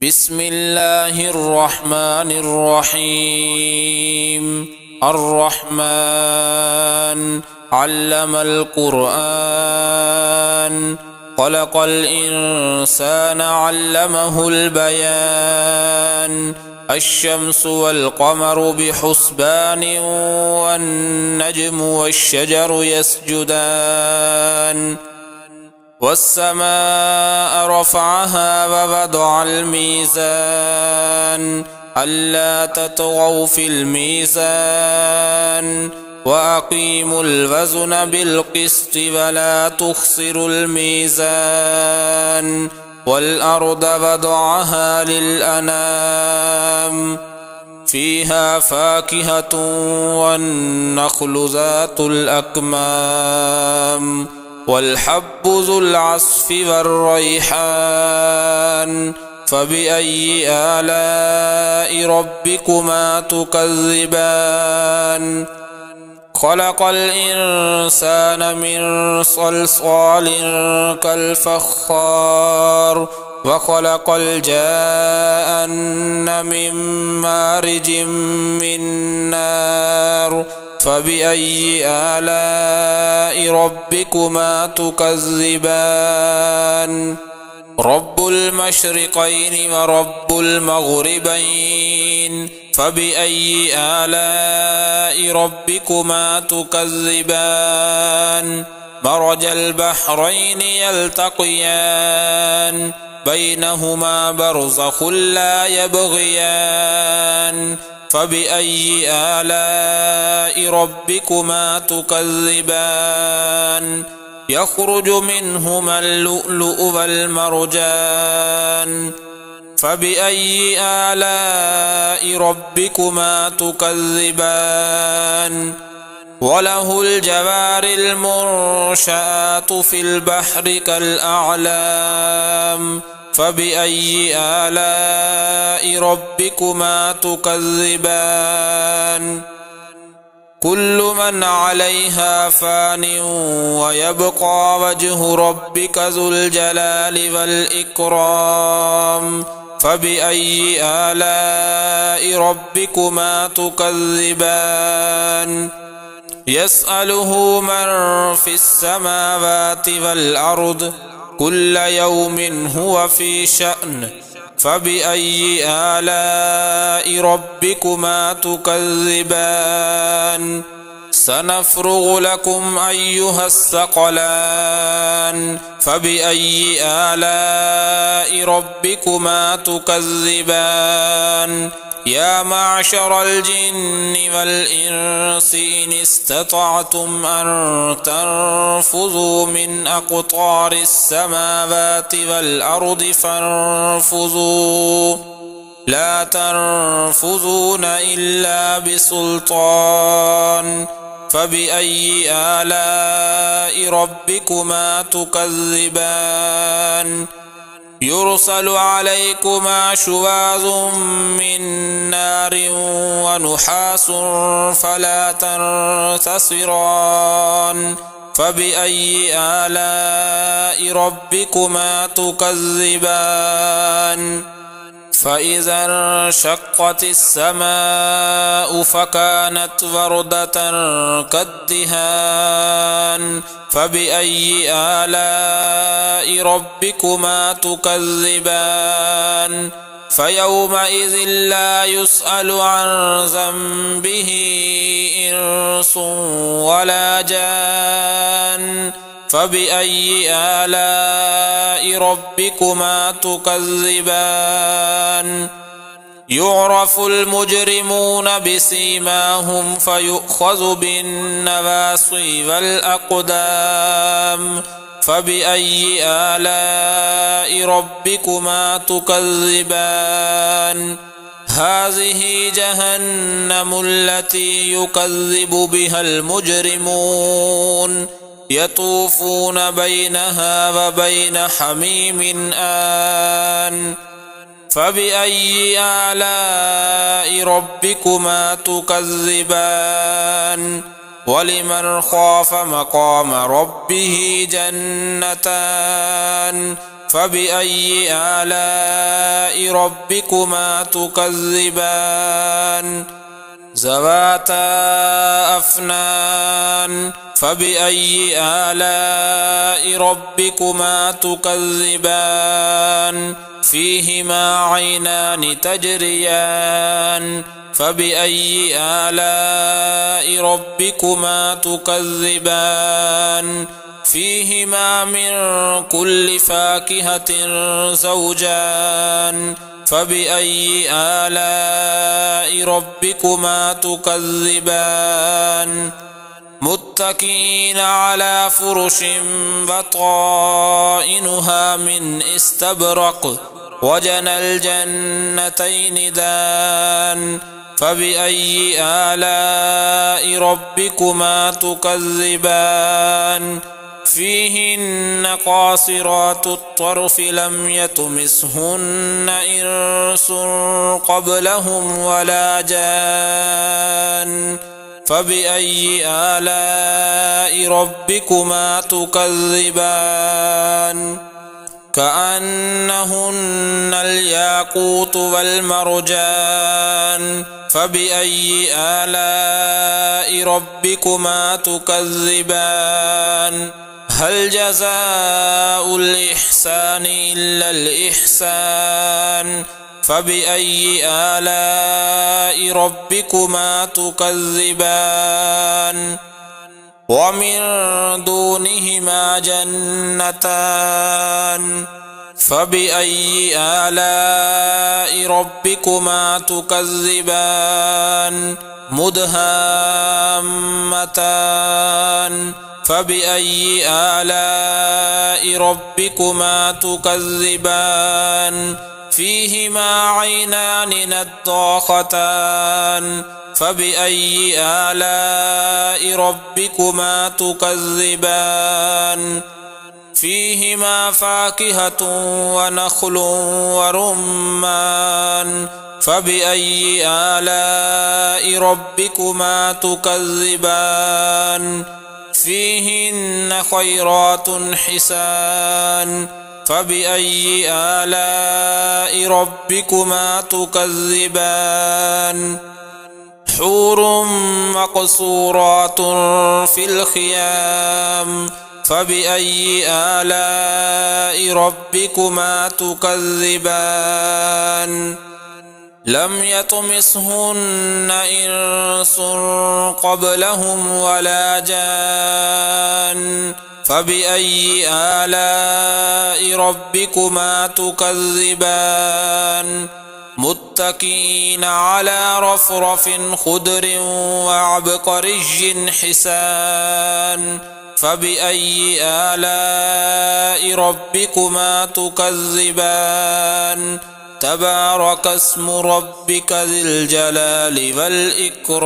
بسم الله الرحمن الرحيم. الرحمن علم القرآن، خلق الإنسان علمه البيان. الشمس والقمر بحسبان، والنجم والشجر يسجدان. والسماء رفعها ووضع الميزان، ألا تطغوا في الميزان، وأقيموا الوزن بالقسط ولا تخسروا الميزان. والأرض وضعها للأنام، فيها فاكهة والنخل ذات الأكمام، والحب ذو العصف والريحان. فبأي آلاء ربكما تكذبان؟ خلق الإنسان من صلصال كالفخار، وخلق الجان من مارج من نار. فبأي آلاء ربكما تكذبان؟ رب المشرقين ورب المغربين، فبأي آلاء ربكما تكذبان؟ مرج البحرين يلتقيان، بينهما برزخ لا يبغيان. فبأي آلاء ربكما تكذبان؟ يخرج منهما اللؤلؤ والمرجان. فبأي آلاء ربكما تكذبان؟ وله الجوار المنشآت في البحر كالأعلام. فبأي آلاء ربكما تكذبان؟ كل من عليها فان، ويبقى وجه ربك ذو الجلال والإكرام. فبأي آلاء ربكما تكذبان؟ يسأله من في السماوات والأرض، كل يوم هو في شأن. فبأي آلاء ربكما تكذبان؟ سنفرغ لكم أيها الثقلان. فبأي آلاء ربكما تكذبان؟ يا معشر الجن والإنس إن استطعتم أن تنفذوا من أقطار السماوات والأرض فانفذوا، لا تنفذون إلا بسلطان. فبأي آلاء ربكما تكذبان؟ يرسل عليكما شواظ من نار ونحاس فلا تنتصران. فبأي آلاء ربكما تكذبان؟ فإذا انشقت السماء فكانت وردة كالدهان. فبأي آلاء ربكما تكذبان؟ فيومئذ لا يسأل عن ذنبه إنس ولا جان. فبأي آلاء ربكما تكذبان؟ يعرف المجرمون بسيماهم فيؤخذ بالنواصي والأقدام. فبأي آلاء ربكما تكذبان؟ هذه جهنم التي يكذب بها المجرمون، يطوفون بينها وبين حميم آن. فبأي آلاء ربكما تكذبان؟ ولمن خاف مقام ربه جنتان، فبأي آلاء ربكما تكذبان ذواتا أفنان فبأي آلاء ربكما تكذبان فيهما عينان تجريان فبأي آلاء ربكما تكذبان فيهما من كل فاكهة زوجان فبأي آلاء ربكما تكذبان متكئين على فرش بطائنها من استبرق وجنى الجنتين دان فبأي آلاء ربكما تكذبان فيهن قاصرات الطرف لم يطمثهن إنس قبلهم ولا جان فبأي آلاء ربكما تكذبان كأنهن الياقوت والمرجان فبأي آلاء ربكما تكذبان هل جزاء الإحسان إلا الإحسان فبأي آلاء ربكما تكذبان ومن دونهما جنتان فبأي آلاء ربكما تكذبان مدهامتان فبأي آلاء ربكما تكذبان فيهما عينان نضاختان فبأي آلاء ربكما تكذبان فيهما فاكهة ونخل ورمان فبأي آلاء ربكما تكذبان فيهن خيرات حسان فبأي آلاء ربكما تكذبان حور مقصورات في الخيام فبأي آلاء ربكما تكذبان لم يطمثهن إنس قبلهم ولا جان فبأي آلاء ربكما تكذبان متكئين على رفرف خضر وعبقري حسان فبأي آلاء ربكما تكذبان تبارك اسم ربك ذي الجلال والإكرام